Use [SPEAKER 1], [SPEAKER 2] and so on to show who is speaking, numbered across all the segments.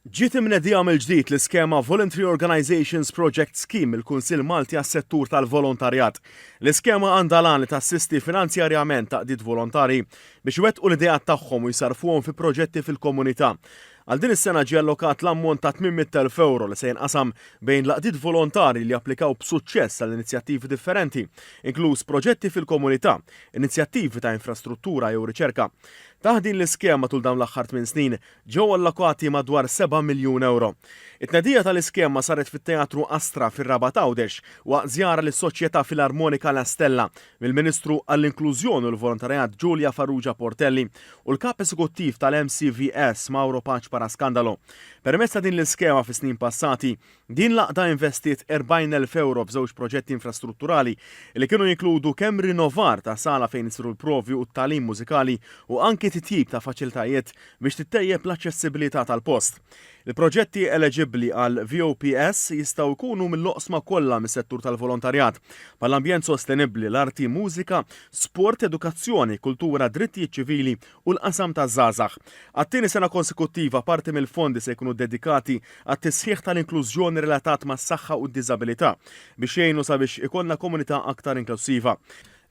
[SPEAKER 1] Ġiet imnedija mill-ġdid l-iskema Voluntary Organizations Project Scheme il-Kunsill Malti għas-settur tal-volontarjat. L-iskema għandha lan li tassisti finanzjarjament taqdiet volontari biex iwettqu l-idejat tagħhom u jsarfuhom fi proġetti fil-komunità. Għal din is-sena ġie allokat l-ammont ta' 800,000 euro li se jinqasam bejn laqdiet volontari li applikaw b'suċċess għal inizjattivi differenti, inkluż proġetti fil-komunità, inizjattivi ta' infrastruttura jew riċerka. Taħt din l-iskema tul dawn l-aħħar 8 snin ġew allokati madwar 7 miljun euro. It-tnedija tal-iskema saret fit-Teatru Astra fir-Raba Għawdex waqt żjara lis-Soċjetà Filarmonika La Stella mill-Ministru għall-Inklużjoni u l-Volontarjat Giulia Farrugia Portelli u l-Kap Eżekuttiv tal-MCVS Mauro Paċ Paraskandalo. Permezz ta' din l-iskema fi snin passati, din laqda investit 40,000 euro f'żewġ proġetti infrastrutturali li kienu jinkludu kemm rinnovar ta' sala fejn isiru l-provi u t-tagħlim mużikali u anke titjib ta' faċiltajiet biex tittejjeb l-aċċessibilità tal-post. Il-proġetti eligibbli għal VOPS jistgħu jkunu mill-oqsma kollha mis-settur tal-volontarjat, bħall-ambjent sostenibbli, l-arti, mużika, sport, edukazzjoni, kultura, drittijiet ċivili u l-qasam taż-żgħażagħ. Għat-tieni sena konsekuttiva parti mill-fondi se jkunu dedikati għat-tisħiħ tal-inklużjoni relatat mas-saħħa u d-diżabilità biex jgħinu sabiex ikollna komunità aktar inklusiva.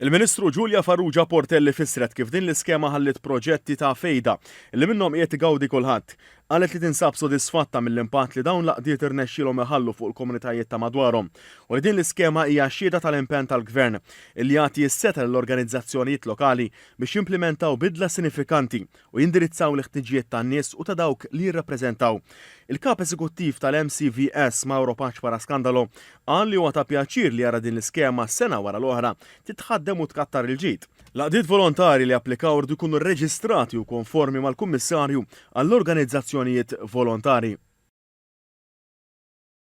[SPEAKER 1] Il-Ministru Giulia Farrugia Portelli fissret kif din l-iskema ħallit proġetti ta' fejda li minnhom qiegħed igawdi kulħadd. Qalet li tinsab sodisfatta mill-impatt li dawn laqdiet irnexxielhom iħallu fuq il-komunitajiet ta' madwarhom u li din l-iskema hija xhieda tal-impenn tal-Gvern illi jagħti s-seta lill-organizzazzjonijiet lokali biex jimplementaw bidla sinifikanti u jindirizzaw l-ħtiġijiet tan-nies u ta' dawk li jirrappreżentaw. Il-Kap Eżekuttiv tal-MCVS Mauro Paċ Paraskandalo qal li huwa ta' pjaċir li jara din l-iskema sena wara l-oħra titħaddem u tkattar il-ġid. Laqdiet volontari li applikaw irdu jkunu rreġistrati u konformi mal-Kummissarju għall-organizzazzjonijiet volontari.